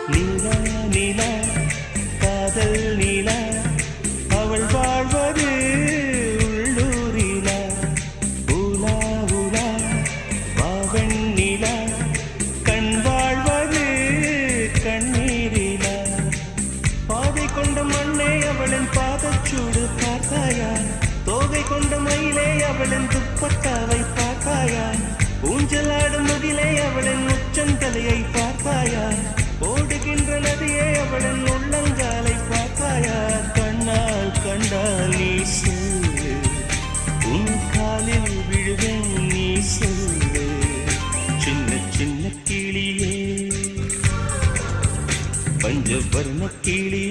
நீலா நீலா காதல் நீலா அவள் வாழ்வது உள்ளூரிலா ஊலா ஊலா வாவன் நீலா கண் வாழ்வது கண்ணீரிலா பாதை கொண்ட மண்ணே அவளின் பாதச்சூடு பார்த்தாயா தோகை கொண்ட மயிலே அவளின் துப்பட்டாவை பார்த்தாயா ஊஞ்சலாடும் மதிலே அவளின் உச்சந்தலையை பார்த்தாயா ஓடுகின்ற நதியே அவளின் உள்ளங்காலை பார்த்தாயா கண்ணால் கண்டால் நீ சொல்லு உன் காலில் விழுவேன் நீ சொல்லு சின்ன சின்ன கிளியே பஞ்சவர்ண கிளி